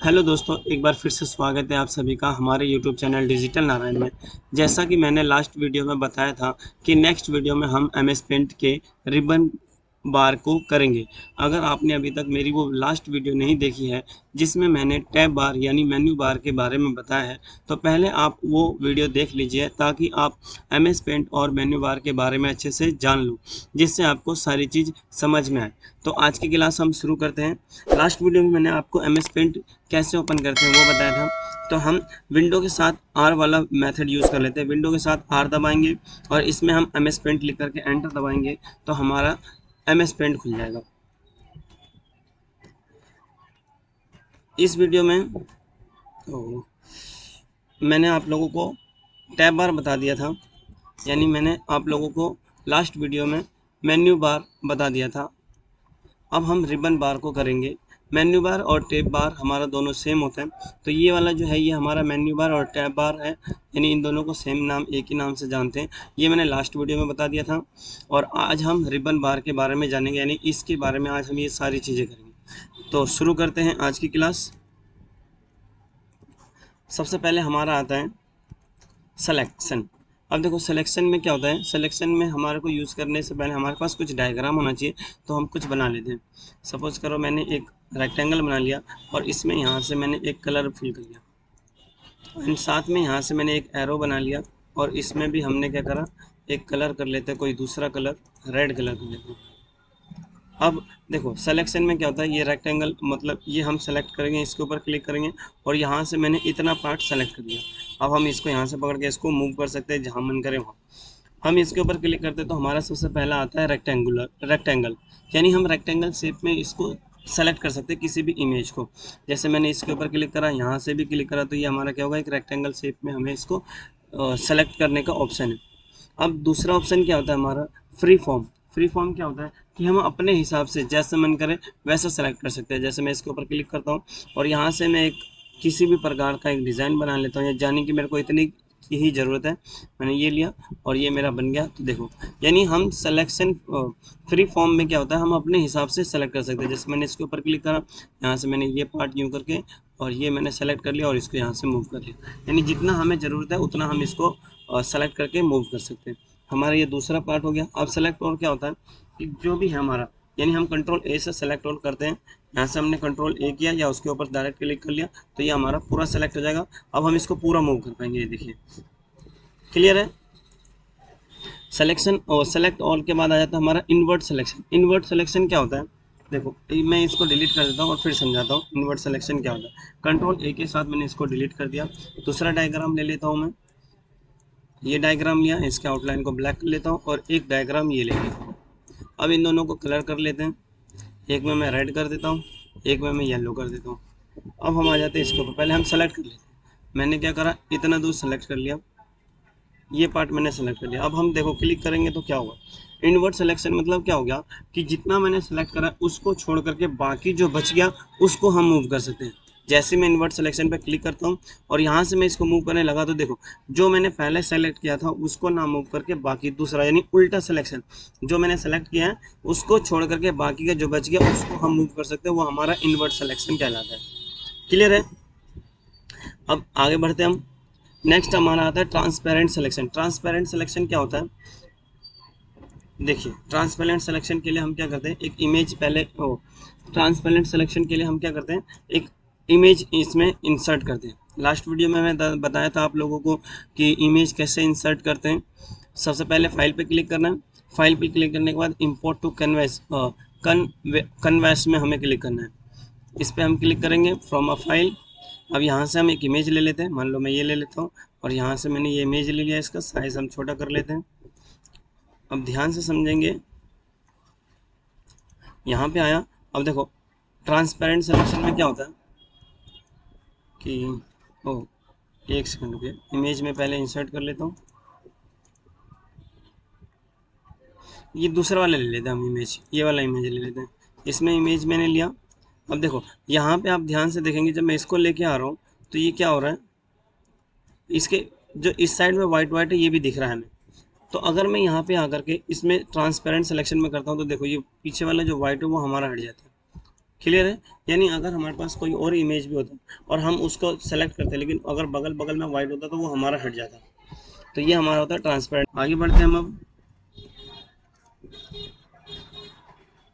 Hello दोस्तों, एक बार फिर से स्वागत है आप सभी का हमारे यूट्यूब चैनल डिजिटल नारायण में। जैसा कि मैंने लास्ट वीडियो में बताया था कि नेक्स्ट वीडियो में हम एमएस पेंट के रिबन बार को करेंगे। अगर आपने अभी तक मेरी वो लास्ट वीडियो नहीं देखी है जिसमें मैंने टैब बार यानी मेन्यू बार के बारे में बताया है, तो पहले आप वो वीडियो देख लीजिए ताकि आप एमएस पेंट और मेन्यू बार के बारे में अच्छे से जान लो, जिससे आपको सारी चीज़ समझ में आए। तो आज की क्लास हम शुरू करते हैं। लास्ट वीडियो में मैंने आपको एमएस पेंट कैसे ओपन करते हैं वो बताया था। तो हम विंडो के साथ आर वाला मेथड यूज़ कर लेते हैं। विंडो के साथ आर दबाएंगे और इसमें हम एमएस पेंट लिख करके एंटर दबाएंगे तो हमारा एमएस पेंट खुल जाएगा। इस वीडियो में मैंने आप लोगों को टैब बार बता दिया था, यानी मैंने आप लोगों को लास्ट वीडियो में मेन्यू बार बता दिया था। अब हम रिबन बार को करेंगे। मेन्यू बार और टैब बार हमारा दोनों सेम होता है, तो ये वाला जो है ये हमारा मेन्यू बार और टैब बार है, यानी इन दोनों को सेम नाम एक ही नाम से जानते हैं। ये मैंने लास्ट वीडियो में बता दिया था। और आज हम रिबन बार के बारे में जानेंगे, यानी इसके बारे में आज हम ये सारी चीज़ें करेंगे। तो शुरू करते हैं आज की क्लास। सबसे पहले हमारा आता है सिलेक्शन। अब देखो सिलेक्शन में क्या होता है, सिलेक्शन में हमारे को यूज़ करने से पहले हमारे पास कुछ डायग्राम होना चाहिए, तो हम कुछ बना लेते हैं। सपोज करो मैंने एक रेक्टेंगल बना लिया और इसमें यहाँ से मैंने एक कलर फिल कर लिया एंड साथ में यहाँ से मैंने एक एरो बना लिया और इसमें भी हमने क्या करा, एक कलर कर लेते हैं, कोई दूसरा कलर, रेड कलर कर लेते हैं। अब देखो सिलेक्शन में क्या होता है, ये रेक्टेंगल मतलब ये हम सेलेक्ट करेंगे, इसके ऊपर क्लिक करेंगे और यहाँ से मैंने इतना पार्ट सेलेक्ट कर लिया। अब हम इसको यहाँ से पकड़ के इसको मूव कर सकते हैं जहाँ मन करे वहाँ। हम इसके ऊपर क्लिक करते हैं तो हमारा सबसे पहला आता है रेक्टेंगल, यानी हम रेक्टेंगल शेप में इसको सेलेक्ट कर सकते हैं किसी भी इमेज को। जैसे मैंने इसके ऊपर क्लिक करा, यहाँ से भी क्लिक करा, तो ये हमारा क्या होगा, एक रेक्टेंगल शेप में हमें इसको सेलेक्ट करने का ऑप्शन है। अब दूसरा ऑप्शन क्या होता है हमारा, फ्री फॉर्म। फ्री फॉर्म क्या होता है कि हम अपने हिसाब से जैसे मन करे वैसा सेलेक्ट कर सकते हैं। जैसे मैं इसके ऊपर क्लिक करता हूँ और यहाँ से मैं एक किसी भी प्रकार का एक डिज़ाइन बना लेता हूँ, या जाने कि मेरे को इतनी की ही ज़रूरत है, मैंने ये लिया और ये मेरा बन गया। तो देखो यानी हम सिलेक्शन फ्री फॉर्म में क्या होता है, हम अपने हिसाब से सेलेक्ट कर सकते हैं। जैसे मैंने इसके ऊपर क्लिक करा, यहाँ से मैंने ये पार्ट यूँ करके और ये मैंने सेलेक्ट कर लिया और इसको यहाँ से मूव कर लिया, यानी जितना हमें ज़रूरत है उतना हम इसको सेलेक्ट करके मूव कर सकते हैं। हमारा ये दूसरा पार्ट हो गया। अब सेलेक्ट ऑल क्या होता है कि जो भी है हमारा, यानी हम कंट्रोल ए से सेलेक्ट ऑल करते हैं। यहाँ से हमने कंट्रोल ए किया या उसके ऊपर डायरेक्ट क्लिक कर लिया तो ये हमारा पूरा सेलेक्ट हो जाएगा। अब हम इसको पूरा मूव कर पाएंगे, ये देखिए क्लियर है। सिलेक्शन और सेलेक्ट ऑल के बाद आ जाता है हमारा इन्वर्ट सिलेक्शन। इन्वर्ट सिलेक्शन क्या होता है, देखो मैं इसको डिलीट कर देता हूँ और फिर समझाता हूँ इन्वर्ट सिलेक्शन क्या होता है। कंट्रोल ए के साथ मैंने इसको डिलीट कर दिया। दूसरा डायग्राम ले लेता हूँ मैं, ये डायग्राम लिया, इसके आउटलाइन को ब्लैक कर लेता हूँ और एक डायग्राम ये ले लेता हूँ। अब इन दोनों को कलर कर लेते हैं, एक में मैं रेड कर देता हूँ, एक में मैं येलो कर देता हूँ। अब हम आ जाते हैं इसके ऊपर, पहले हम सेलेक्ट कर लेते हैं। मैंने क्या करा, इतना दूर सेलेक्ट कर लिया, ये पार्ट मैंने सेलेक्ट कर लिया। अब हम देखो क्लिक करेंगे तो क्या होगा, इनवर्ट सिलेक्शन मतलब क्या हो गया कि जितना मैंने सेलेक्ट करा उसको छोड़ करके बाकी जो बच गया उसको हम मूव कर सकते हैं। जैसे मैं इन्वर्ट सिलेक्शन पे क्लिक करता हूँ और यहाँ से मैं इसको मूव करने लगा तो देखो जो मैंने पहले सेलेक्ट किया था उसको ना मूव करके बाकी दूसरा, यानी उल्टा सिलेक्शन, जो मैंने सेलेक्ट किया है उसको छोड़ करके बाकी का जो बच गया उसको हम मूव कर सकते हैं, वो हमारा इन्वर्ट सिलेक्शन कहलाता है। क्लियर है। अब आगे बढ़ते हैं हम। नेक्स्ट हमारा आता है ट्रांसपेरेंट सिलेक्शन। ट्रांसपेरेंट सिलेक्शन क्या होता है, देखिए ट्रांसपेरेंट सिलेक्शन के लिए हम क्या करते हैं, एक इमेज पहले ट्रांसपेरेंट सिलेक्शन के लिए हम क्या करते हैं, एक इमेज इसमें इंसर्ट करते हैं। लास्ट वीडियो में मैं बताया था आप लोगों को कि इमेज कैसे इंसर्ट करते हैं। सबसे पहले फाइल पे क्लिक करना है, फाइल पे क्लिक करने के बाद इंपोर्ट टू कैनवास कन्वेस में हमें क्लिक करना है। इस पर हम क्लिक करेंगे फ्रॉम अ फाइल। अब यहाँ से हम एक इमेज ले लेते हैं, मान लो मैं ये ले लेता हूँ और यहाँ से मैंने ये इमेज ले लिया, इसका साइज हम छोटा कर लेते हैं। अब ध्यान से समझेंगे, यहाँ पे आया। अब देखो ट्रांसपेरेंट सिलेक्शन में क्या होता है कि ओ एक सेकंड रुकिए, इमेज में पहले इंसर्ट कर लेता हूँ। ये दूसरा वाला ले लेते हैं हम इमेज, ये वाला इमेज ले लेते हैं। इसमें इमेज मैंने लिया। अब देखो यहाँ पे आप ध्यान से देखेंगे, जब मैं इसको लेके आ रहा हूँ तो ये क्या हो रहा है, इसके जो इस साइड में वाइट वाइट है ये भी दिख रहा है हमें। तो अगर मैं यहाँ पे आकर के इसमें ट्रांसपेरेंट सिलेक्शन में करता हूँ तो देखो ये पीछे वाला जो वाइट है वो हमारा हट जाता है। क्लियर है? यानी अगर हमारे पास कोई और इमेज भी होता और हम उसको सेलेक्ट करते लेकिन अगर बगल बगल में वाइट होता तो वो हमारा हट जाता। तो ये हमारा होता है ट्रांसपेरेंट। आगे बढ़ते हैं हम अब।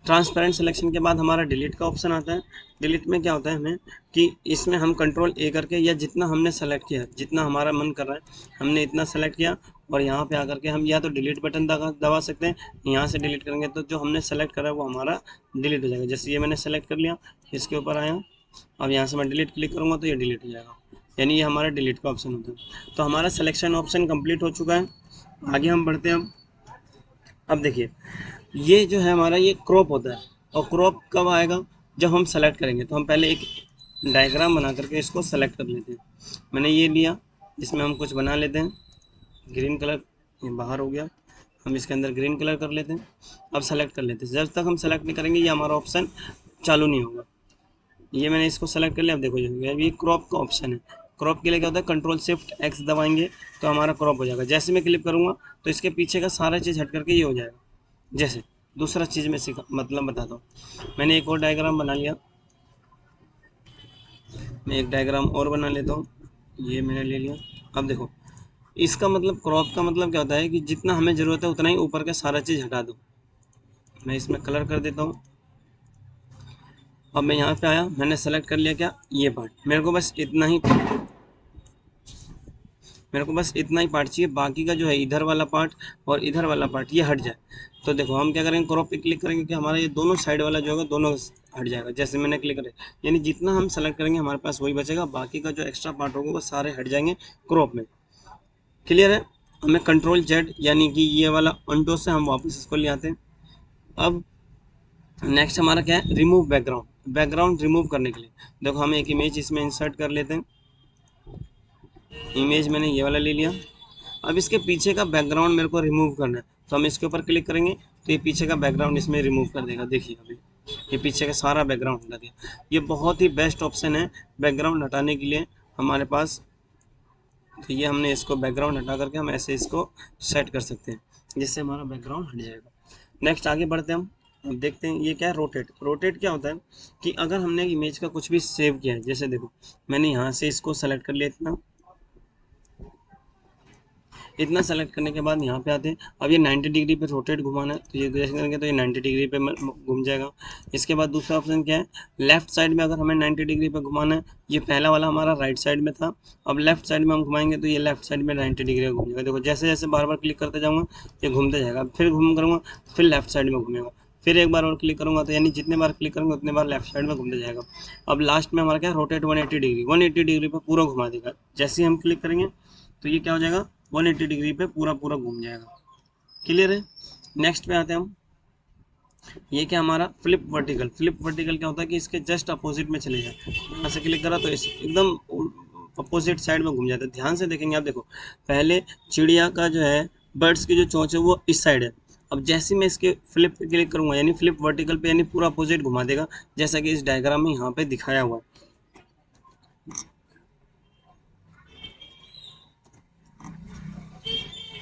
ट्रांसपेरेंट सिलेक्शन के बाद हमारा डिलीट का ऑप्शन आता है। डिलीट में क्या होता है हमें कि इसमें हम कंट्रोल ए करके या जितना हमने सेलेक्ट किया, जितना हमारा मन कर रहा है हमने इतना सेलेक्ट किया, और यहाँ पे आकर के हम या तो डिलीट बटन दबा सकते हैं। यहाँ से डिलीट करेंगे तो जो हमने सेलेक्ट करा है वो हमारा डिलीट हो जाएगा। जैसे ये मैंने सेलेक्ट कर लिया, इसके ऊपर आया, अब यहाँ से मैं डिलीट क्लिक करूँगा तो ये डिलीट हो जाएगा। यानी ये हमारा डिलीट का ऑप्शन होता है। तो हमारा सिलेक्शन ऑप्शन कंप्लीट हो चुका है। आगे हम बढ़ते हैं। अब देखिए, ये जो है हमारा ये क्रॉप होता है, और क्रॉप कब आएगा? जब हम सेलेक्ट करेंगे। तो हम पहले एक डायग्राम बना करके इसको सेलेक्ट कर लेते हैं। मैंने ये लिया, इसमें हम कुछ बना लेते हैं। ग्रीन कलर ये बाहर हो गया, हम इसके अंदर ग्रीन कलर कर लेते हैं। अब सेलेक्ट कर लेते हैं। जब तक हम सेलेक्ट नहीं करेंगे ये हमारा ऑप्शन चालू नहीं होगा। ये मैंने इसको सेलेक्ट कर लिया। अब देखो ये क्रॉप का ऑप्शन है। क्रॉप के लिए क्या होता है, कंट्रोल शिफ्ट एक्स दबाएंगे तो हमारा क्रॉप हो जाएगा। जैसे मैं क्लिक करूँगा तो इसके पीछे का सारा चीज़ हट करके ये हो जाएगा। जैसे दूसरा चीज़ मैं सीखा मतलब बताता हूँ। मैंने एक और डायग्राम बना लिया, मैं एक डायग्राम और बना लेता हूँ। ये मैंने ले लिया। अब देखो, इसका मतलब क्रॉप का मतलब क्या होता है कि जितना हमें ज़रूरत है उतना ही ऊपर का सारा चीज़ हटा दो। मैं इसमें कलर कर देता हूँ। अब मैं यहाँ पे आया, मैंने सेलेक्ट कर लिया क्या, ये पार्ट। मेरे को बस इतना ही पार्ट चाहिए। बाकी का जो है इधर वाला पार्ट और इधर वाला पार्ट ये हट जाए। तो देखो हम क्या करेंगे, क्रॉप पे क्लिक करेंगे कि हमारा ये दोनों साइड वाला जो होगा दोनों हट जाएगा। जैसे मैंने क्लिक करें, यानी जितना हम सेलेक्ट करेंगे हमारे पास वही बचेगा। बाकी का जो एक्स्ट्रा पार्ट होगा वो सारे हट जाएंगे क्रॉप में। क्लियर है? हमें कंट्रोल जेड यानी कि ये वाला अंडो से हम वापस इसको ले आते हैं। अब नेक्स्ट हमारा क्या है, रिमूव बैकग्राउंड। बैकग्राउंड रिमूव करने के लिए देखो हम एक इमेज इसमें इंसर्ट कर लेते हैं। इमेज मैंने ये वाला ले लिया। अब इसके पीछे का बैकग्राउंड मेरे को रिमूव करना है, तो हम इसके ऊपर क्लिक करेंगे तो ये पीछे का बैकग्राउंड इसमें रिमूव कर देगा। देखिए अभी ये पीछे का सारा बैकग्राउंड हटा दिया। ये बहुत ही बेस्ट ऑप्शन है बैकग्राउंड हटाने के लिए हमारे पास। तो ये हमने इसको बैकग्राउंड हटा करके हम ऐसे इसको सेट कर सकते हैं, जिससे हमारा बैकग्राउंड हट जाएगा। नेक्स्ट आगे बढ़ते हैं हम। अब देखते हैं ये क्या है, रोटेट। रोटेट क्या होता है कि अगर हमने इमेज का कुछ भी सेव किया है, जैसे देखो मैंने यहाँ से इसको सेलेक्ट कर लिया, इतना सेलेक्ट करने के बाद यहाँ पे आते हैं। अब ये 90 डिग्री पे रोटेट घुमाना है, तो ये जैसे करेंगे तो ये 90 डिग्री पे घूम जाएगा। इसके बाद दूसरा ऑप्शन क्या है, लेफ्ट साइड में अगर हमें 90 डिग्री पे घुमाना है। ये पहला वाला हमारा राइट साइड में था, अब लेफ्ट साइड में हम घुमाएंगे तो ये लेफ्ट साइड में 90 डिग्री घूम जाएगा। देखो जैसे जैसे बार बार क्लिक करते जाऊँगा ये घूमते जाएगा। फिर घूम करूँगा, फिर लेफ्ट साइड में घूमेगा, फिर एक बार और क्लिक करूँगा तो यानी जितने बार क्लिक करूँगा उतने बार लेफ्ट साइड में घूमते जाएगा। अब लास्ट में हमारा क्या है, रोटेट 180 डिग्री। 180 डिग्री पे पूरा घुमा देगा। जैसे ही हम क्लिक करेंगे तो ये क्या हो जाएगा, 180 डिग्री पे पूरा पूरा घूम जाएगा। क्लियर है? नेक्स्ट पे आते हैं हम। ये क्या हमारा फ्लिप वर्टिकल। फ्लिप वर्टिकल क्या होता है कि इसके जस्ट अपोजिट में चले जाए। यहाँ से क्लिक करा तो इस एकदम अपोजिट साइड में घूम जाता है। ध्यान से देखेंगे आप, देखो पहले चिड़िया का जो है, बर्ड्स की जो चोंच है वो इस साइड है। अब जैसे मैं इसके फ्लिप पे क्लिक करूंगा यानी फ्लिप वर्टिकल पे, यानी पूरा अपोजिट घुमा देगा, जैसा कि इस डायग्राम में यहाँ पे दिखाया हुआ है।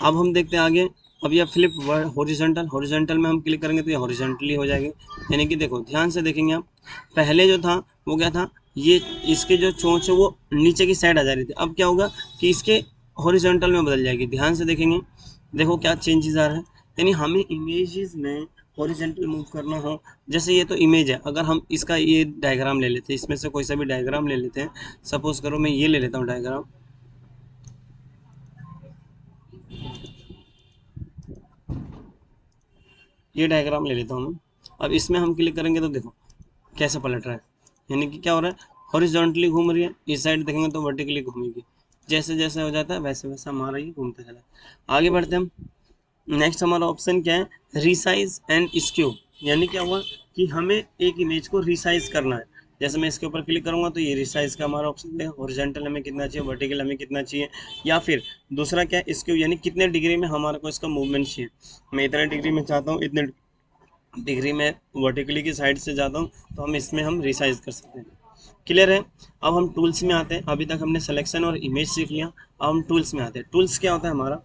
अब हम देखते हैं आगे। अब यह फ्लिप हॉरिजॉन्टल। हॉरिजॉन्टल में हम क्लिक करेंगे तो ये हॉरिजॉन्टली हो जाएगी। यानी कि देखो ध्यान से देखेंगे आप, पहले जो था वो क्या था, ये इसके जो चोंच है वो नीचे की साइड आ जा रही थी। अब क्या होगा कि इसके हॉरिजॉन्टल में बदल जाएगी। ध्यान से देखेंगे, देखो क्या चेंजेस आ रहा है। यानी हमें इमेजेस में हॉरिजॉन्टल मूव करना हो, जैसे ये तो इमेज है, अगर हम इसका ये डायग्राम ले लेते हैं, इसमें से कोई सा भी डायग्राम ले लेते हैं। सपोज करो मैं ये ले लेता हूँ डायग्राम, ये डायग्राम ले लेता हूँ मैं। अब इसमें हम क्लिक करेंगे तो देखो कैसे पलट रहा है। यानी कि क्या हो रहा है, हॉरिजॉन्टली घूम रही है, इस साइड देखेंगे तो वर्टिकली घूमेगी। जैसे जैसे हो जाता है वैसे वैसे हमारा ये घूमता चला है। आगे बढ़ते हम। नेक्स्ट हमारा ऑप्शन क्या है, रिसाइज एंड स्क्यू। यानी क्या हुआ कि हमें एक इमेज को रिसाइज करना है। जैसे मैं इसके ऊपर क्लिक करूंगा तो ये रिसाइज का हमारा ऑप्शन है, हॉरिजॉन्टल हमें कितना चाहिए, वर्टिकल हमें कितना चाहिए। या फिर दूसरा क्या है, स्क्यू, यानी कितने डिग्री में हमारे को इसका मूवमेंट चाहिए। मैं इतने डिग्री में चाहता हूँ, इतने डिग्री में वर्टिकली की साइड से जाता हूँ, तो हम इसमें हम रिसाइज कर सकते हैं। क्लियर है? अब हम टूल्स में आते हैं। अभी तक हमने सिलेक्शन और इमेज सीख लिया, अब हम टूल्स में आते हैं। टूल्स क्या होता है हमारा,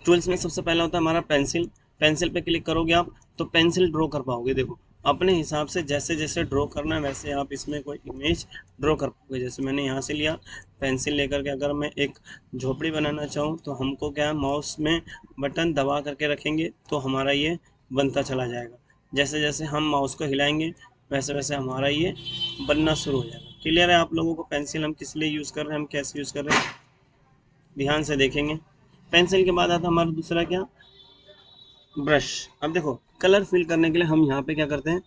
टूल्स में सबसे पहला होता है हमारा पेंसिल। पेंसिल पे क्लिक करोगे आप तो पेंसिल ड्रॉ कर पाओगे। देखो अपने हिसाब से जैसे जैसे ड्रॉ करना है वैसे आप इसमें कोई इमेज ड्रॉ कर पाओगे। जैसे मैंने यहाँ से लिया पेंसिल लेकर के, अगर मैं एक झोपड़ी बनाना चाहूँ तो हमको क्या है, माउस में बटन दबा करके रखेंगे तो हमारा ये बनता चला जाएगा। जैसे जैसे हम माउस को हिलाएंगे वैसे वैसे हमारा ये बनना शुरू हो जाएगा। क्लियर है आप लोगों को पेंसिल हम किस लिए यूज़ कर रहे हैं, हम कैसे यूज़ कर रहे हैं, ध्यान से देखेंगे। पेंसिल के बाद आता हमारा दूसरा क्या, ब्रश। अब देखो कलर फिल करने के लिए हम यहाँ पे क्या करते हैं,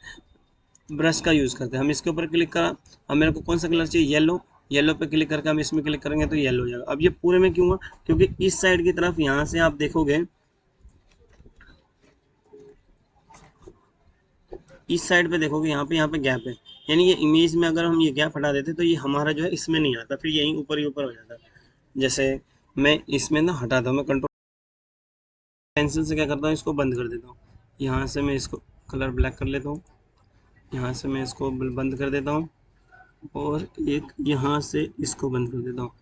ब्रश का यूज़ करते हैं। हम इसके ऊपर क्लिक करा, अब मेरे को कौन सा कलर चाहिए, येलो, येलो पे क्लिक करके हम इसमें क्लिक करेंगे तो येलो हो जाएगा। अब ये पूरे में क्यों हुआ, क्योंकि इस साइड की तरफ यहाँ से आप देखोगे, इस साइड पे देखोगे यहाँ पे गैप है, यानी ये इमेज में अगर हम ये गैप हटा देते तो ये हमारा जो है इसमें नहीं आता, फिर यहीं ऊपर ही ऊपर हो जाता। जैसे मैं इसमें ना हटाता हूँ, मैं कंट्रोल पेंसिल से क्या करता हूँ, इसको बंद कर देता हूँ। यहाँ से मैं इसको कलर ब्लैक कर लेता हूँ, यहाँ से मैं इसको बंद कर देता हूँ, और एक यहाँ से इसको बंद कर देता हूँ।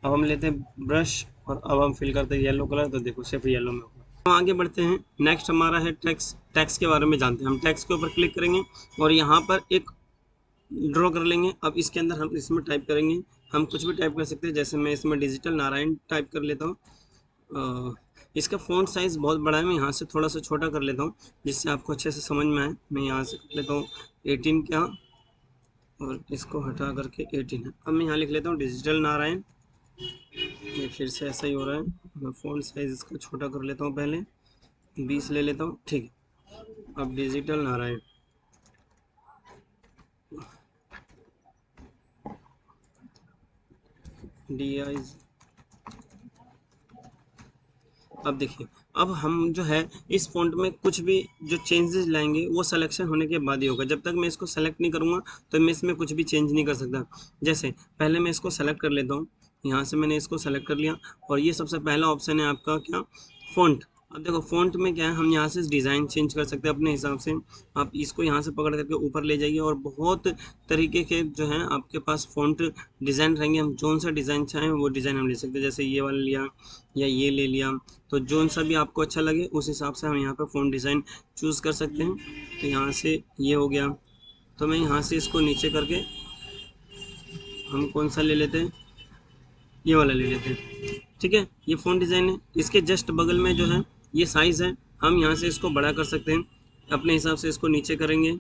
अब हम लेते हैं ब्रश और अब हम फिल करते हैं येलो कलर, तो देखो सिर्फ येलो में होगा। हम आगे बढ़ते हैं, नेक्स्ट हमारा है टेक्स्ट। टेक्स्ट के बारे में जानते हैं। हम टेक्स्ट के ऊपर क्लिक करेंगे और यहाँ पर एक ड्रॉ कर लेंगे। अब इसके अंदर हम इसमें टाइप करेंगे, हम कुछ भी टाइप कर सकते हैं। जैसे मैं इसमें डिजिटल नारायण टाइप कर लेता हूँ। इसका फ़ॉन्ट साइज़ बहुत बड़ा है, मैं यहाँ से थोड़ा सा छोटा कर लेता हूँ जिससे आपको अच्छे से समझ में आए। मैं यहाँ से कर लेता हूँ 18 क्या, और इसको हटा करके 18 है। अब मैं यहाँ लिख लेता हूँ डिजिटल नारायण। ये फिर से ऐसा ही हो रहा है, मैं फ़ॉन्ट साइज़ इसका छोटा कर लेता हूँ, पहले 20 ले लेता हूँ, ठीक है। अब डिजिटल नारायण, DI। अब देखिए, अब हम जो है इस फ़ॉन्ट में कुछ भी जो चेंजेस लाएंगे वो सिलेक्शन होने के बाद ही होगा। जब तक मैं इसको सेलेक्ट नहीं करूँगा तो मैं इसमें कुछ भी चेंज नहीं कर सकता। जैसे पहले मैं इसको सेलेक्ट कर लेता हूँ, यहाँ से मैंने इसको सेलेक्ट कर लिया, और ये सबसे पहला ऑप्शन है आपका क्या, फ़ॉन्ट। अब देखो फ़ॉन्ट में क्या है, हम यहाँ से डिज़ाइन चेंज कर सकते हैं अपने हिसाब से। आप इसको यहाँ से पकड़ करके ऊपर ले जाइए और बहुत तरीके के जो हैं आपके पास फ़ॉन्ट डिज़ाइन रहेंगे। हम जौन सा डिज़ाइन चाहें वो डिज़ाइन हम ले सकते हैं। जैसे ये वाला लिया या ये ले लिया, तो जौन सा भी आपको अच्छा लगे उस हिसाब से हम यहाँ पे फ़ॉन्ट डिज़ाइन चूज़ कर सकते हैं। तो यहाँ से ये हो गया, तो मैं यहाँ से इसको नीचे करके हम कौन सा ले लेते हैं, ये वाला ले लेते हैं, ठीक है। ये फ़ॉन्ट डिज़ाइन है, इसके जस्ट बगल में जो है ये साइज़ है, हम यहाँ से इसको बड़ा कर सकते हैं अपने हिसाब से। इसको नीचे करेंगे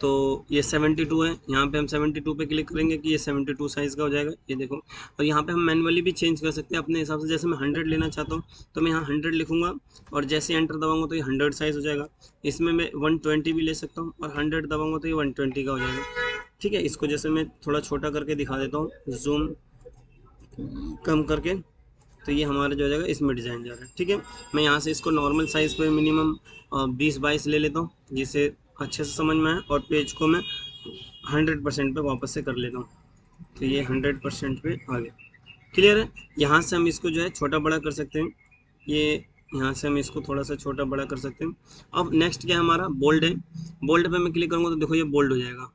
तो ये 72 है, यहाँ पे हम 72 पे क्लिक करेंगे कि ये 72 साइज़ का हो जाएगा, ये देखो। और यहाँ पे हम मैनुअली भी चेंज कर सकते हैं अपने हिसाब से। जैसे मैं 100 लेना चाहता हूँ तो मैं यहाँ 100 लिखूँगा, और जैसे एंटर दबाऊँगा तो ये 100 साइज़ हो जाएगा। इसमें मैं 120 भी ले सकता हूँ, और 100 दबाऊँगा तो ये 120 का हो जाएगा, ठीक है। इसको जैसे मैं थोड़ा छोटा करके दिखा देता हूँ, जूम कम करके, तो ये हमारा जो हो जाएगा इसमें डिज़ाइन जा रहा है, ठीक है। मैं यहाँ से इसको नॉर्मल साइज़ पे मिनिमम 20-22 ले लेता हूँ जिससे अच्छे से समझ में आए, और पेज को मैं 100% पे वापस से कर लेता हूँ, तो ये 100% पे आ गया। क्लियर है। यहाँ से हम इसको जो है छोटा बड़ा कर सकते हैं, ये यहाँ से हम इसको थोड़ा सा छोटा बड़ा कर सकते हैं। अब नेक्स्ट क्या है हमारा, बोल्ड है। बोल्ड पे मैं क्लिक करूँगा तो देखो ये बोल्ड हो जाएगा,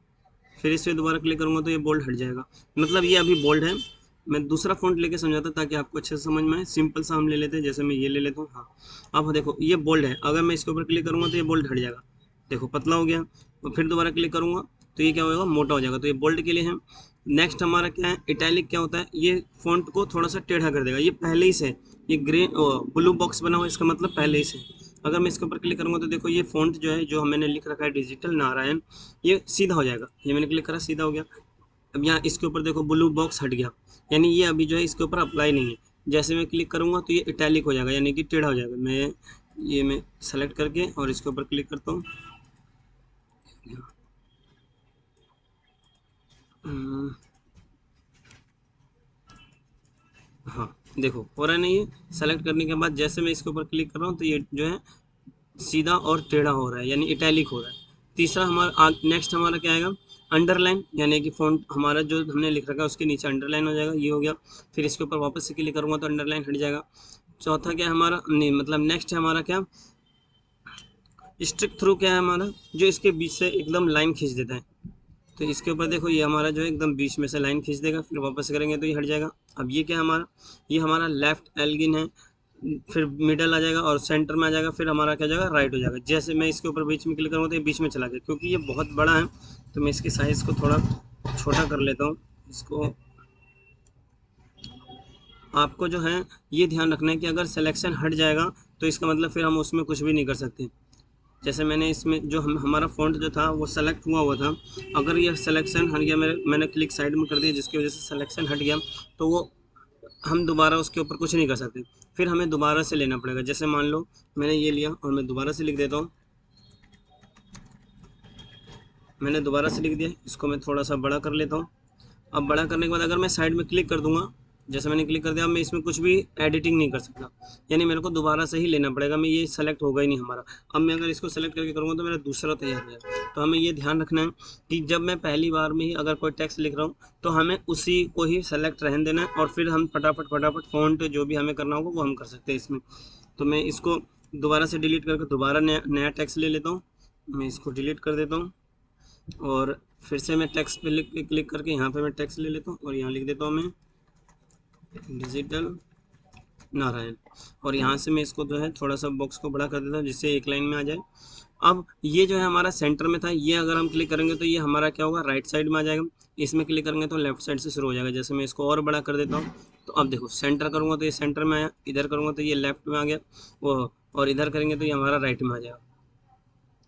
फिर इस पर दोबारा क्लिक करूँगा तो ये बोल्ड हट जाएगा। मतलब ये अभी बोल्ड है। मैं दूसरा फ़ॉन्ट लेके समझाता ताकि आपको अच्छे से समझ में आए। सिंपल सा हम ले लेते हैं, जैसे मैं ये ले लेता हूँ, हाँ। अब देखो ये बोल्ड है, अगर मैं इसके ऊपर क्लिक करूँगा तो ये बोल्ड हट जाएगा, देखो पतला हो गया। और फिर दोबारा क्लिक करूँगा तो ये क्या होगा, मोटा हो जाएगा, तो ये बोल्ड के लिए है। नेक्स्ट हमारा क्या है, इटैलिक। क्या होता है, ये फ़ॉन्ट को थोड़ा सा टेढ़ा कर देगा, ये पहले ही से ये ग्रे ब्लू बॉक्स बना हुआ है, इसका मतलब पहले ही से। अगर मैं इसके ऊपर क्लिक करूँगा तो देखो ये फ़ॉन्ट जो है, जो मैंने लिख रखा है डिजिटल नारायण, ये सीधा हो जाएगा। ये मैंने क्लिक करा, सीधा हो गया। अब यहाँ इसके ऊपर देखो ब्लू बॉक्स हट गया, यानी ये अभी जो है इसके ऊपर अप्लाई नहीं है। जैसे मैं क्लिक करूँगा तो ये इटैलिक हो जाएगा, यानी कि टेढ़ा हो जाएगा। मैं सेलेक्ट करके और इसके ऊपर क्लिक करता हूँ। हाँ देखो हो रहा है नहीं, ये सेलेक्ट करने के बाद जैसे मैं इसके ऊपर क्लिक कर रहा हूँ तो ये जो है सीधा और टेढ़ा हो रहा है, यानी इटैलिक हो रहा है। तीसरा हमारा नेक्स्ट हमारा क्या आएगा, अंडरलाइन, यानी कि फ़ॉन्ट हमारा जो हमने लिख रखा है उसके नीचे अंडरलाइन हो जाएगा, ये हो गया। फिर इसके ऊपर वापस से क्लिक करूँगा तो अंडरलाइन हट जाएगा। चौथा क्या है हमारा, नहीं मतलब नेक्स्ट है हमारा क्या, स्ट्रिक थ्रू। क्या है हमारा, जो इसके बीच से एकदम लाइन खींच देता है। तो इसके ऊपर देखो ये हमारा जो है एकदम बीच में से लाइन खींच देगा, फिर वापस करेंगे तो ये हट जाएगा। अब ये क्या है हमारा, ये हमारा लेफ्ट एल्गिन है, फिर मिडल आ जाएगा और सेंटर में आ जाएगा, फिर हमारा क्या हो जाएगा, राइट हो जाएगा। जैसे मैं इसके ऊपर बीच में क्लिक करूँगा तो ये बीच में चला गया। क्योंकि ये बहुत बड़ा है तो मैं इसकी साइज़ को थोड़ा छोटा कर लेता हूँ। इसको आपको जो है ये ध्यान रखना है कि अगर सिलेक्शन हट जाएगा तो इसका मतलब फिर हम उसमें कुछ भी नहीं कर सकते। जैसे मैंने इसमें जो हमारा फ़ॉन्ट जो था वो सेलेक्ट हुआ था, अगर ये सिलेक्शन हट गया, मैंने क्लिक साइड में कर दिया जिसकी वजह से सिलेक्शन हट गया, तो वो हम दोबारा उसके ऊपर कुछ नहीं कर सकते, फिर हमें दोबारा से लेना पड़ेगा। जैसे मान लो मैंने ये लिया और मैं दोबारा से लिख देता हूँ, मैंने दोबारा से लिख दिया, इसको मैं थोड़ा सा बड़ा कर लेता हूँ। अब बड़ा करने के बाद अगर मैं साइड में क्लिक कर दूंगा, जैसे मैंने क्लिक कर दिया, अब मैं इसमें कुछ भी एडिटिंग नहीं कर सकता, यानी मेरे को दोबारा से ही लेना पड़ेगा। मैं ये सेलेक्ट होगा ही नहीं हमारा। अब मैं अगर इसको सेलेक्ट करके करूँगा तो मेरा दूसरा तैयार हो जाएगा। तो हमें ये ध्यान रखना है कि जब मैं पहली बार में ही अगर कोई टेक्स्ट लिख रहा हूँ तो हमें उसी को ही सेलेक्ट रहने देना है, और फिर हम फटाफट फटाफट फ़ॉन्ट जो भी हमें करना होगा वो हम कर सकते हैं इसमें। तो मैं इसको दोबारा से डिलीट करके दोबारा नया नया टेक्स्ट ले लेता हूँ। मैं इसको डिलीट कर देता हूँ और फिर से मैं टेक्स्ट पे क्लिक करके यहाँ पे मैं टेक्स्ट ले लेता हूँ और यहाँ लिख देता हूँ मैं डिजिटल नारायण। और यहाँ से मैं इसको जो है थोड़ा सा बॉक्स को बड़ा कर देता हूँ जिससे एक लाइन में आ जाए। अब ये जो है हमारा सेंटर में था, ये अगर हम क्लिक करेंगे तो ये हमारा क्या होगा, राइट साइड में आ जाएगा। इसमें क्लिक करेंगे तो लेफ्ट साइड से शुरू हो जाएगा। जैसे मैं इसको और बड़ा कर देता हूँ तो अब देखो सेंटर करूँगा तो ये सेंटर में आया, इधर करूँगा तो ये लेफ्ट में आ गया वो, और इधर करेंगे तो ये हमारा राइट में आ जाएगा।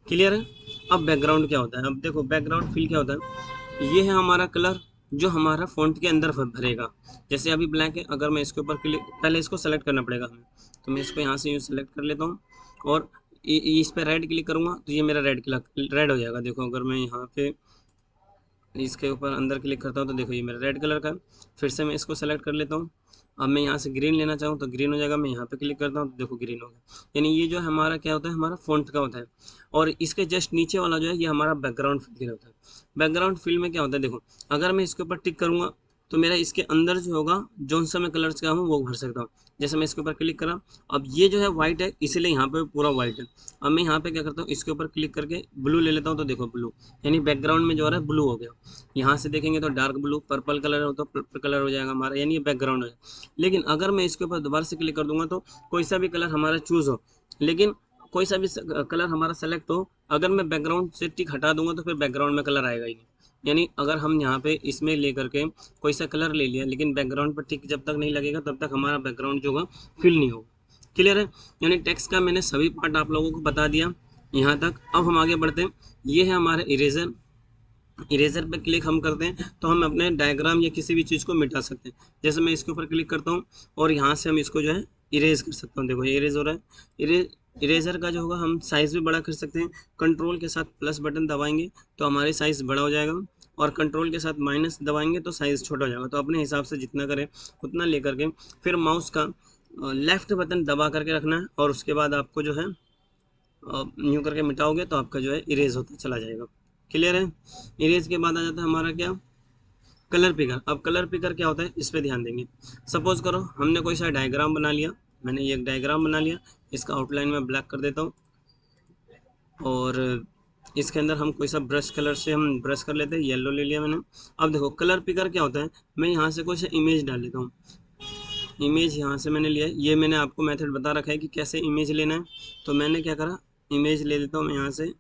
क्लियर है। अब बैकग्राउंड क्या होता है, अब देखो बैकग्राउंड फिल क्या होता है, ये है हमारा कलर जो हमारा फ़ॉन्ट के अंदर भरेगा। जैसे अभी ब्लैक है, अगर मैं इसके ऊपर क्लिक, पहले इसको सेलेक्ट करना पड़ेगा हमें, तो मैं इसको यहाँ से यूँ सेलेक्ट कर लेता हूँ और इस पर रेड क्लिक करूँगा तो ये मेरा रेड हो जाएगा। देखो अगर मैं यहाँ पे इसके ऊपर अंदर क्लिक करता हूँ तो देखो ये मेरा रेड कलर का है। फिर से मैं इसको सेलेक्ट कर लेता हूँ। अब मैं यहाँ से ग्रीन लेना चाहूँ तो ग्रीन हो जाएगा, मैं यहाँ पे क्लिक करता हूँ तो देखो ग्रीन हो गया। यानी ये जो हमारा क्या होता है, हमारा फ़ॉन्ट का होता है। और इसके जस्ट नीचे वाला जो है ये हमारा बैकग्राउंड फिल होता है। बैकग्राउंड फिल में क्या होता है, देखो अगर मैं इसके ऊपर टिक करूँगा तो मेरा इसके अंदर जो होगा जौन सा मैं कलर्स का हूँ वो भर सकता हूँ। जैसे मैं इसके ऊपर क्लिक करा, अब ये जो है वाइट है इसीलिए यहाँ पे पूरा वाइट है। अब मैं यहाँ पे क्या करता हूँ, इसके ऊपर क्लिक करके ब्लू ले लेता हूँ तो देखो ब्लू, यानी बैकग्राउंड में जो हो रहा है ब्लू हो गया। यहाँ से देखेंगे तो डार्क ब्लू, पर्पल कलर हो तो पर्पल कलर हो जाएगा हमारा, यानी ये बैकग्राउंड हो जाएगा। लेकिन अगर मैं इसके ऊपर दोबारा से क्लिक कर दूंगा तो कोई सा भी कलर हमारा चूज़ हो, लेकिन कोई सा भी कलर हमारा सेलेक्ट हो, अगर मैं बैकग्राउंड से टिक हटा दूंगा तो फिर बैकग्राउंड में कलर आएगा ही नहीं। यानी अगर हम यहाँ पे इसमें ले करके कोई सा कलर ले लिया लेकिन बैकग्राउंड पर टिक जब तक नहीं लगेगा तब तक हमारा बैकग्राउंड जो होगा फिल नहीं होगा। क्लियर है। यानी टेक्स्ट का मैंने सभी पार्ट आप लोगों को बता दिया यहाँ तक। अब हम आगे बढ़ते हैं। ये है हमारा इरेजर। इरेजर पे क्लिक हम करते हैं तो हम अपने डायग्राम या किसी भी चीज़ को मिटा सकते हैं। जैसे मैं इसके ऊपर क्लिक करता हूँ और यहाँ से हम इसको जो है इरेज कर सकता हूँ। देखो ये इरेज हो रहा है। इरेजर का जो होगा हम साइज़ भी बड़ा कर सकते हैं। कंट्रोल के साथ प्लस बटन दबाएंगे तो हमारी साइज़ बड़ा हो जाएगा, और कंट्रोल के साथ माइनस दबाएंगे तो साइज़ छोटा हो जाएगा। तो अपने हिसाब से जितना करें उतना ले करके फिर माउस का लेफ्ट बटन दबा करके रखना है, और उसके बाद आपको जो है यूँ करके मिटाओगे तो आपका जो है इरेज होता चला जाएगा। क्लियर है। इरेज के बाद आ जाता है हमारा क्या, कलर पिकर। अब कलर पिकर क्या होता है इस पे ध्यान देंगे। सपोज करो हमने कोई सा डायग्राम बना लिया, मैंने ये एक डायग्राम बना लिया, इसका आउटलाइन में ब्लैक कर देता हूँ और इसके अंदर हम कोई सा ब्रश कलर से हम ब्रश कर लेते हैं, येलो ले लिया मैंने। अब देखो कलर पिकर क्या होता है, मैं यहाँ से कोई सा इमेज डाल लेता हूँ। इमेज यहाँ से मैंने लिया है, ये मैंने आपको मेथड बता रखा है कि कैसे इमेज लेना है। तो मैंने क्या करा, इमेज ले लेता हूँ मैं यहाँ से,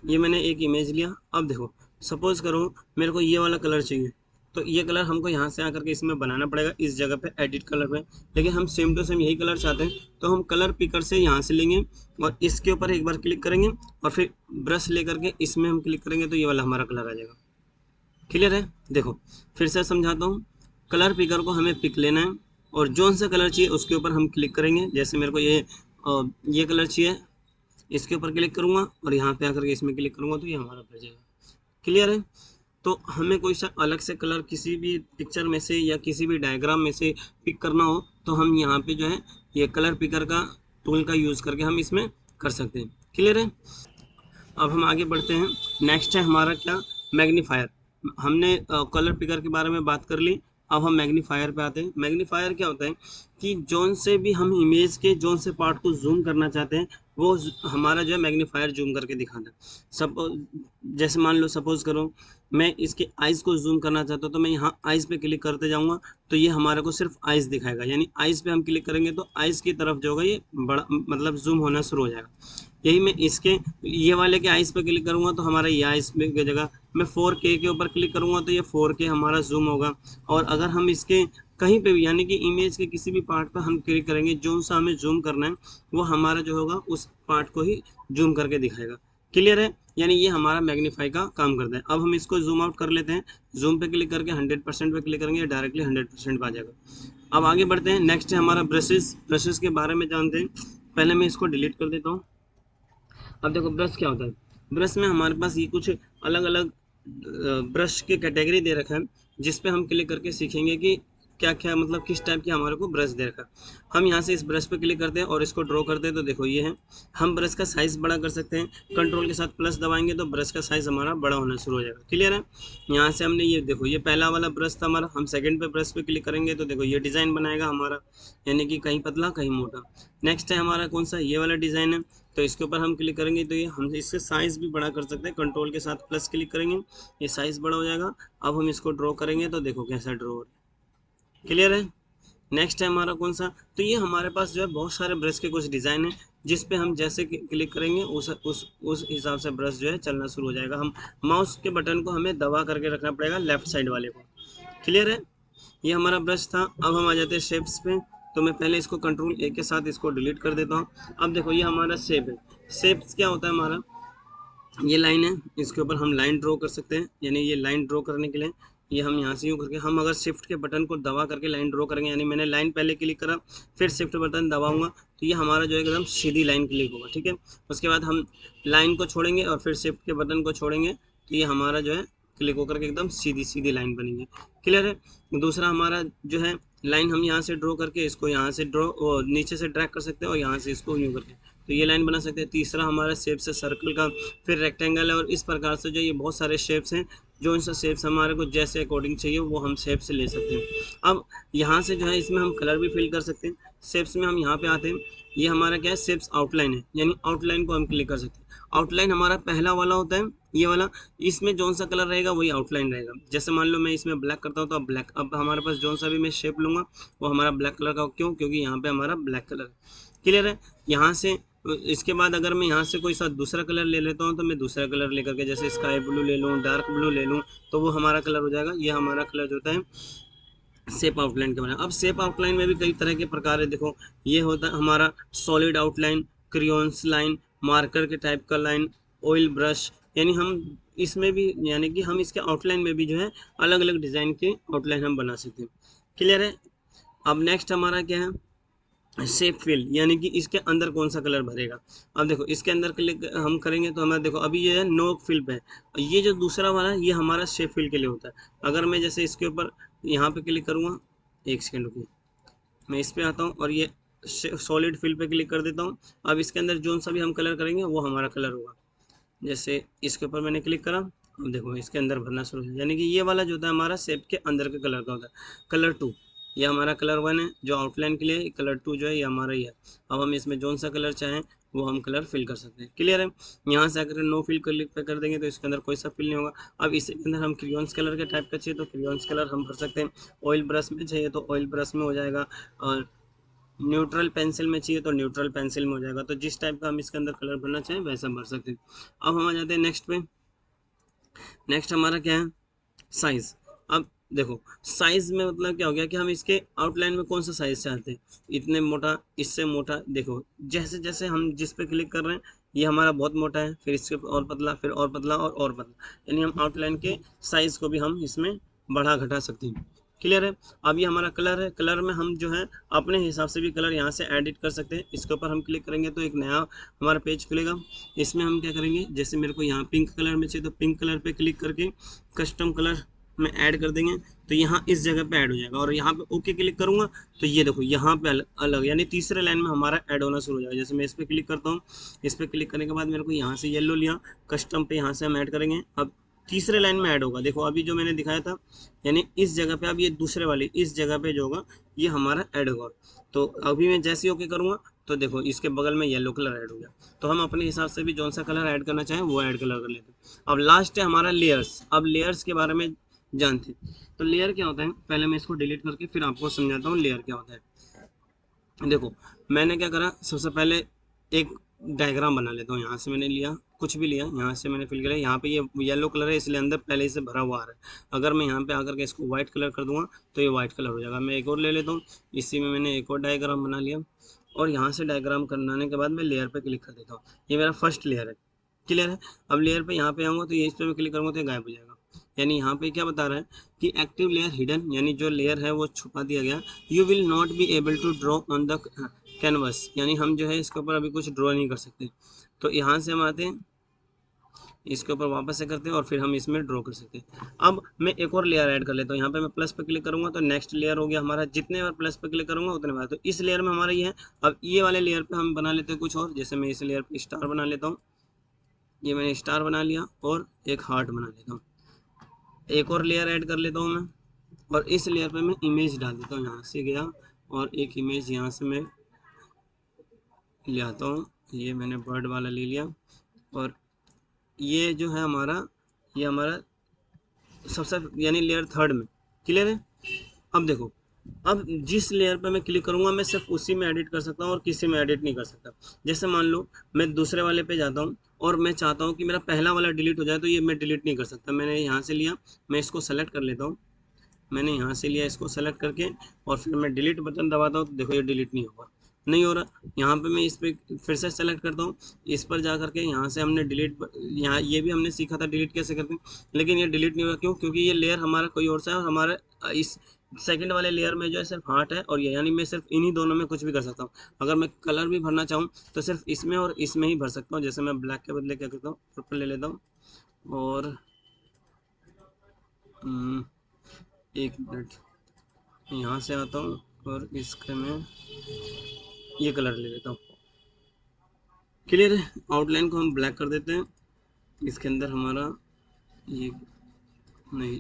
ये मैंने एक इमेज लिया। अब देखो सपोज करो मेरे को ये वाला कलर चाहिए, तो ये कलर हमको यहाँ से आकर के इसमें बनाना पड़ेगा इस जगह पे एडिट कलर पे। लेकिन हम सेम टू सेम यही कलर चाहते हैं तो हम कलर पिकर से यहाँ से लेंगे और इसके ऊपर एक बार क्लिक करेंगे और फिर ब्रश ले करके इसमें हम क्लिक करेंगे तो ये वाला हमारा कलर आ जाएगा। क्लियर है। देखो फिर से समझाता हूँ। कलर पिकर को हमें पिक लेना है और जो सा कलर चाहिए उसके ऊपर हम क्लिक करेंगे। जैसे मेरे को ये कलर चाहिए, इसके ऊपर क्लिक करूँगा और यहाँ पे आकर के इसमें क्लिक करूँगा तो ये हमारा बन जाएगा। क्लियर है। तो हमें कोई सा अलग से कलर किसी भी पिक्चर में से या किसी भी डायग्राम में से पिक करना हो तो हम यहाँ पे जो है ये कलर पिकर का टूल का यूज़ करके हम इसमें कर सकते हैं। क्लियर है। अब हम आगे बढ़ते हैं। नेक्स्ट है हमारा क्या, मैग्नीफायर। हमने कलर पिकर के बारे में बात कर ली। अब हम मैग्नीफायर पे आते हैं। मैग्नीफायर क्या होता है कि जोन से भी हम इमेज के जोन से पार्ट को जूम करना चाहते हैं वो हमारा जो है मैग्नीफायर जूम करके दिखाता है। सपोज जैसे मान लो सपोज करो मैं इसके आइज़ को जूम करना चाहता हूँ, तो मैं यहाँ आइज़ पे क्लिक करते जाऊँगा तो ये हमारे को सिर्फ आइज़ दिखाएगा, यानी आइज़ पे हम क्लिक करेंगे तो आइज़ की तरफ जो होगा ये बड़ा मतलब जूम होना शुरू हो जाएगा। यही मैं इसके ये वाले के आइज़ पे क्लिक करूँगा तो हमारा ये आइज़ पे की जगह मैं 4K के ऊपर क्लिक करूँगा तो ये 4K हमारा जूम होगा। और अगर हम इसके कहीं पे भी यानी कि इमेज के किसी भी पार्ट पर हम क्लिक करेंगे, जो सा हमें जूम करना है वो हमारा जो होगा उस पार्ट को ही जूम करके दिखाएगा। क्लियर है? यानी ये हमारा मैग्नीफाई का काम करता है। अब हम इसको जूम आउट कर लेते हैं। जूम पे क्लिक करके 100% पे क्लिक करेंगे, डायरेक्टली 100% पे आ जाएगा। अब आगे बढ़ते हैं। नेक्स्ट है हमारा ब्रशेस। ब्रशेस के बारे में जानते हैं। पहले मैं इसको डिलीट कर देता हूँ। अब देखो ब्रश क्या होता है। ब्रश में हमारे पास ये कुछ अलग अलग ब्रश की कैटेगरी दे रखा है, जिस पे हम क्लिक करके सीखेंगे कि क्या क्या मतलब किस टाइप की हमारे को ब्रश दे रखा है। हम यहाँ से इस ब्रश पे क्लिक करते हैं और इसको ड्रॉ करते हैं तो देखो ये है। हम ब्रश का साइज़ बड़ा कर सकते हैं, कंट्रोल के साथ प्लस दबाएंगे तो ब्रश का साइज़ हमारा बड़ा होना शुरू हो जाएगा। क्लियर है? यहाँ से हमने ये देखो ये पहला वाला ब्रश था हमारा, हम सेकंड पे ब्रश पे क्लिक करेंगे तो देखो ये डिज़ाइन बनाएगा हमारा, यानी कि कहीं पतला कहीं मोटा। नेक्स्ट है हमारा कौन सा, ये वाला डिज़ाइन है, तो इसके ऊपर हम क्लिक करेंगे तो ये हम इससे साइज़ भी बड़ा कर सकते हैं। कंट्रोल के साथ प्लस क्लिक करेंगे, ये साइज़ बड़ा हो जाएगा। अब हम इसको ड्रॉ करेंगे तो देखो कैसा ड्रॉ हो रहा है। क्लियर है? नेक्स्ट है हमारा कौन सा, तो ये हमारे पास जो है बहुत सारे ब्रश के कुछ डिज़ाइन है, जिस पे हम जैसे क्लिक करेंगे उस हिसाब से ब्रश जो है चलना शुरू हो जाएगा। हम माउस के बटन को हमें दबा करके रखना पड़ेगा लेफ्ट साइड वाले को। क्लियर है? ये हमारा ब्रश था। अब हम आ जाते हैं शेप्स पे। तो मैं पहले इसको कंट्रोल ए के साथ इसको डिलीट कर देता हूँ। अब देखो ये हमारा शेप है। शेप्स क्या होता है हमारा, ये लाइन है, इसके ऊपर हम लाइन ड्रॉ कर सकते हैं। यानी ये लाइन ड्रॉ करने के लिए ये हम यहाँ से यूँ करके हम अगर शिफ्ट के बटन को दबा करके लाइन ड्रॉ करेंगे, यानी मैंने लाइन पहले क्लिक करा फिर शिफ्ट बटन दबाऊंगा तो ये हमारा जो है एकदम सीधी लाइन क्लिक होगा। ठीक है? उसके बाद हम लाइन को छोड़ेंगे और फिर शिफ्ट के बटन को छोड़ेंगे तो ये हमारा जो है क्लिक होकर के एकदम सीधी सीधी लाइन बनेगी। क्लियर है? दूसरा हमारा जो है लाइन हम यहाँ से ड्रॉ करके इसको यहाँ से ड्रॉ नीचे से ड्रैग कर सकते हैं और यहाँ से इसको यूँ करके तो ये लाइन बना सकते हैं। तीसरा हमारा शेप से सर्कल का, फिर रेक्टेंगल है, और इस प्रकार से जो ये बहुत सारे शेप्स हैं, जो इन शेप्स हमारे को जैसे अकॉर्डिंग चाहिए वो हम शेप से ले सकते हैं। अब यहाँ से जो है इसमें हम कलर भी फिल कर सकते हैं। शेप्स में हम यहाँ पे आते हैं, ये हमारा क्या है, शेप्स आउटलाइन है, यानी आउटलाइन को हम क्लिक कर सकते हैं। आउटलाइन हमारा पहला वाला होता है ये वाला, इसमें जौन सा कलर रहेगा वही आउटलाइन रहेगा। जैसे मान लो मैं इसमें ब्लैक करता हूँ तो अब ब्लैक, अब हमारे पास जौन सा भी मैं शेप लूँगा वो हमारा ब्लैक कलर का, क्यों? क्योंकि यहाँ पे हमारा ब्लैक कलर है। क्लियर है? यहाँ से इसके बाद अगर मैं यहाँ से कोई सा दूसरा कलर ले लेता हूँ तो मैं दूसरा कलर लेकर के जैसे स्काई ब्लू ले लूँ, डार्क ब्लू ले लूँ, तो वो हमारा कलर हो जाएगा। ये हमारा कलर जो होता है शेप आउटलाइन के बारे में। अब शेप आउटलाइन में भी कई तरह के प्रकार है। देखो ये होता है हमारा solid outline, crayons line, marker के टाइप का लाइन, ऑयल ब्रश, यानी हम इसमें भी यानी कि हम इसके आउटलाइन में भी जो है अलग अलग डिज़ाइन के आउटलाइन हम बना सकते हैं। क्लियर है? अब नेक्स्ट हमारा क्या है, शेप फिल, यानी कि इसके अंदर कौन सा कलर भरेगा। अब देखो इसके अंदर क्लिक हम करेंगे तो हमारा देखो अभी ये है नो फिल पे है। ये जो दूसरा वाला है ये हमारा शेप फिल के लिए होता है। अगर मैं जैसे इसके ऊपर यहाँ पे क्लिक करूँगा, एक सेकेंड रुकिए, मैं इस पे आता हूँ और ये सॉलिड फिल पे क्लिक कर देता हूँ। अब इसके अंदर जो सा भी हम कलर करेंगे वो हमारा कलर होगा। जैसे इसके ऊपर मैंने क्लिक करा, अब देखो इसके अंदर भरना शुरू हो, यानी कि ये वाला जो होता है हमारा शेप के अंदर के कलर का होता है। कलर 2 ये हमारा कलर 1 है जो आउटलाइन के लिए, कलर 2 जो है ये हमारा ही है। अब हम इसमें जौन सा कलर चाहें वो हम कलर फिल कर सकते हैं। क्लियर है? यहाँ से अगर नो फिल क्लिक पे कर देंगे तो इसके अंदर कोई सा फिल नहीं होगा। अब इसके अंदर हम क्रियॉन्स कलर के टाइप का चाहिए तो क्रियॉन्स कलर हम भर सकते हैं। ऑयल ब्रश में चाहिए तो ऑयल ब्रश में हो जाएगा, और न्यूट्रल पेंसिल में चाहिए तो न्यूट्रल पेंसिल में हो जाएगा। तो जिस टाइप का हम इसके अंदर कलर भरना चाहें वैसा भर सकते हैं। अब हम आ जाते हैं नेक्स्ट पे। नेक्स्ट हमारा क्या है, साइज। अब देखो साइज में मतलब क्या हो गया कि हम इसके आउटलाइन में कौन सा साइज चाहते हैं, इतने मोटा, इससे मोटा। देखो जैसे जैसे हम जिस पे क्लिक कर रहे हैं ये हमारा बहुत मोटा है, फिर इसके और पतला, फिर और पतला और पतला, यानी हम आउटलाइन के साइज को भी हम इसमें बढ़ा घटा सकते हैं। क्लियर है? अब ये हमारा कलर है। कलर में हम जो है अपने हिसाब से भी कलर यहाँ से एडिट कर सकते हैं। इसके ऊपर हम क्लिक करेंगे तो एक नया हमारा पेज खुलेगा। इसमें हम क्या करेंगे, जैसे मेरे को यहाँ पिंक कलर में चाहिए तो पिंक कलर पे क्लिक करके कस्टम कलर में ऐड कर देंगे तो यहाँ इस जगह पे ऐड हो जाएगा। और यहाँ पे ओके क्लिक करूँगा तो ये देखो यहाँ पे अलग यानी तीसरे लाइन में हमारा ऐड होना शुरू हो जाएगा। जैसे मैं इस पर क्लिक करता हूँ, इस पर क्लिक करने के बाद मेरे को यहाँ से येलो लिया, कस्टम पे यहाँ से हम ऐड करेंगे, अब तीसरे लाइन में ऐड होगा। देखो अभी जो मैंने दिखाया था यानी इस जगह पे, अब ये दूसरे वाली इस जगह पे जो होगा ये हमारा ऐड होगा। तो अभी मैं जैसे ही ओके करूँगा तो देखो इसके बगल में येलो कलर ऐड हो गया। तो हम अपने हिसाब से भी जौन सा कलर ऐड करना चाहें वो ऐड कलर कर लेते हैं। अब लास्ट है हमारा लेयर्स। अब लेयर्स के बारे में जानते हैं। तो लेयर क्या होता है, पहले मैं इसको डिलीट करके फिर आपको समझाता हूँ लेयर क्या होता है। देखो मैंने क्या करा, सबसे पहले एक डायग्राम बना लेता हूँ। यहाँ से मैंने लिया, कुछ भी लिया, यहाँ से मैंने फिल किया। यहाँ पे ये येलो कलर है इसलिए अंदर पहले से भरा हुआ आ रहा है। अगर मैं यहाँ पे आकर के इसको व्हाइट कलर कर दूंगा तो ये व्हाइट कलर हो जाएगा। मैं एक और ले लेता हूँ, इसी में मैंने एक और डायग्राम बना लिया और यहाँ से डायग्राम बनाने के बाद मैं लेयर पे क्लिक कर देता हूँ। ये मेरा फर्स्ट लेयर है, क्लियर है। अब लेयर पे यहाँ पे आऊँगा तो ये इस पर मैं क्लिक करूँगा तो ये गायब हो जाएगा। यानी यहाँ पे क्या बता रहा है कि एक्टिव लेयर हिडन, यानी जो लेयर है वो छुपा दिया गया। You will not be able to draw on the canvas, यानी हम जो है इसके ऊपर अभी कुछ ड्रॉ नहीं कर सकते। तो यहाँ से हम आते हैं, इसके ऊपर वापस से करते हैं और फिर हम इसमें ड्रॉ कर सकते हैं। अब मैं एक और लेयर ऐड कर लेता हूँ। यहाँ पे मैं प्लस पे क्लिक करूंगा तो नेक्स्ट लेयर हो गया हमारा। जितने बार प्लस पे क्लिक करूंगा उतने बार। तो इस लेयर में हमारा ये है। अब ये वाले लेयर पे हम बना लेते हैं कुछ और। जैसे मैं इस लेयर पे स्टार बना लेता हूँ, ये मैंने स्टार बना लिया और एक हार्ट बना लेता हूँ। एक और लेयर ऐड कर लेता हूँ मैं और इस लेयर पे मैं इमेज डाल देता हूँ। यहाँ से गया और एक इमेज यहाँ से मैं ले आता हूँ। ये मैंने बर्ड वाला ले लिया और ये जो है हमारा, ये हमारा सबसे यानी लेयर थर्ड में, क्लियर है। अब देखो, अब जिस लेयर पे मैं क्लिक करूंगा मैं सिर्फ उसी में एडिट कर सकता हूँ और किसी में एडिट नहीं कर सकता। जैसे मान लो मैं दूसरे वाले पे जाता हूँ और मैं चाहता हूँ कि मेरा पहला वाला डिलीट हो जाए, तो ये मैं डिलीट नहीं कर सकता। मैंने यहाँ से लिया, मैं इसको सेलेक्ट कर लेता हूँ। मैंने यहाँ से लिया इसको सेलेक्ट करके और फिर मैं डिलीट बटन दबाता हूँ तो देखो ये डिलीट नहीं होगा, नहीं हो रहा। यहाँ पे मैं इस पर फिर से सेलेक्ट करता हूँ, इस पर जा करके यहाँ से हमने डिलीट, यहाँ ये भी हमने सीखा था डिलीट कैसे करते हैं, लेकिन ये डिलीट नहीं हुआ। क्यों? क्योंकि ये लेयर हमारा कोई और सा है और हमारा इस सेकंड वाले लेयर में जो है सिर्फ हार्ट है और ये, यानी मैं सिर्फ इन्हीं दोनों में कुछ भी कर सकता हूँ। अगर मैं कलर भी भरना चाहूँ तो सिर्फ इसमें और इसमें ही भर सकता हूँ। जैसे मैं ब्लैक के बदले क्या करता हूँ, पर्पल ले लेता हूँ और एक मिनट यहाँ से आता हूँ और इसके में ये कलर ले लेता हूँ, क्लियर है। आउटलाइन को हम ब्लैक कर देते हैं। इसके अंदर हमारा ये नहीं,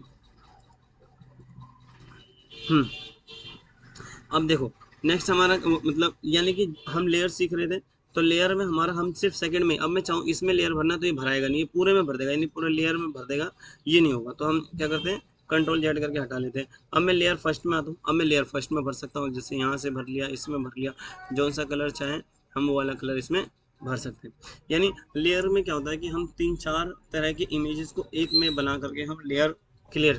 अब देखो नेक्स्ट हमारा मतलब यानी कि हम लेयर सीख रहे थे तो लेयर में हमारा हम सिर्फ सेकंड में, अब मैं चाहूँ इसमें लेयर भरना तो ये भराएगा नहीं, ये पूरे में भर देगा, यानी पूरे लेयर में भर देगा, ये नहीं होगा। तो हम क्या करते हैं, कंट्रोल जेड करके हटा लेते हैं। अब मैं लेयर फर्स्ट में आता हूँ, अब मैं लेयर फर्स्ट में भर सकता हूँ। जैसे यहाँ से भर लिया, इसमें भर लिया, जो सा कलर चाहें हम वो वाला कलर इसमें भर सकते हैं। यानी लेयर में क्या होता है कि हम 3-4 तरह की इमेजेस को एक में बना करके हम लेयर क्रिएट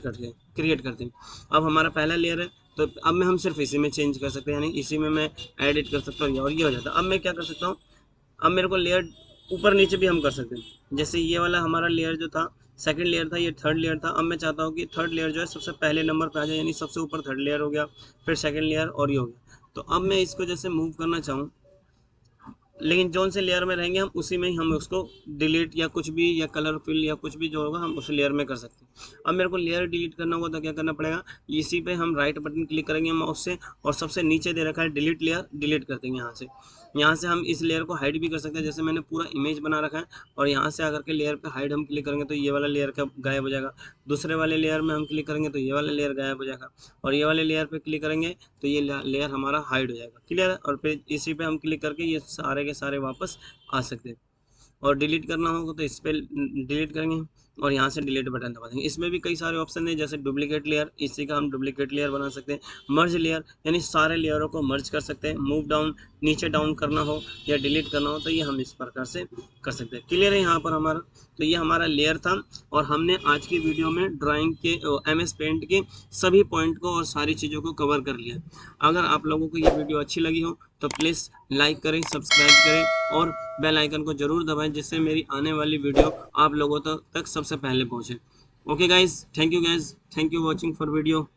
करते हैं। अब हमारा पहला लेयर है तो अब मैं हम सिर्फ इसी में चेंज कर सकते हैं, यानी इसी में मैं एडिट कर सकता हूँ और ये हो जाता है। अब मैं क्या कर सकता हूँ, अब मेरे को लेयर ऊपर नीचे भी हम कर सकते हैं। जैसे ये वाला हमारा लेयर जो था सेकंड लेयर था, ये थर्ड लेयर था। अब मैं चाहता हूँ कि थर्ड लेयर जो है सबसे पहले नंबर पे आ जाए, यानी सबसे ऊपर थर्ड लेयर हो गया, फिर सेकंड लेयर और ये हो गया। तो अब मैं इसको जैसे मूव करना चाहूँ, लेकिन जोन से लेयर में रहेंगे हम उसी में ही हम उसको डिलीट या कुछ भी या कलर फिल या कुछ भी जो होगा हम उस लेयर में कर सकते हैं। अब मेरे को लेयर डिलीट करना होगा तो क्या करना पड़ेगा, इसी पे हम राइट बटन क्लिक करेंगे माउस से और सबसे नीचे दे रखा है डिलीट लेयर, डिलीट कर देंगे यहाँ से। यहाँ से हम इस लेयर को हाइड भी कर सकते हैं। जैसे मैंने पूरा इमेज बना रखा है और यहाँ से आकर के लेयर पे हाइड हम क्लिक करेंगे तो ये वाला लेयर का गायब हो जाएगा। दूसरे वाले लेयर में हम क्लिक करेंगे तो ये वाला लेयर गायब हो जाएगा और ये वाले लेयर पे क्लिक करेंगे तो ये लेयर हमारा हाइड हो जाएगा, क्लियर है। और फिर इसी पे हम क्लिक करके ये सारे के सारे वापस आ सकते हैं। और डिलीट करना होगा तो इस पर डिलीट करेंगे और यहाँ से डिलीट बटन दबा देंगे। इसमें भी कई सारे ऑप्शन है, जैसे डुप्लीकेट लेयर, इसी का हम डुप्लीकेट लेयर बना सकते हैं। मर्ज लेयर, यानी सारे लेयरों को मर्ज कर सकते हैं। मूव डाउन, नीचे डाउन करना हो या डिलीट करना हो तो ये हम इस प्रकार से कर सकते हैं, क्लियर है यहाँ पर हमारा। तो ये हमारा लेयर था और हमने आज की वीडियो में ड्राइंग के MS पेंट के सभी पॉइंट को और सारी चीज़ों को कवर कर लिया। अगर आप लोगों को ये वीडियो अच्छी लगी हो तो प्लीज़ लाइक करें, सब्सक्राइब करें और बेल आइकन को ज़रूर दबाएं, जिससे मेरी आने वाली वीडियो आप लोगों तक सबसे पहले पहुंचे। Okay guys, thank you guys, thank you watching for video.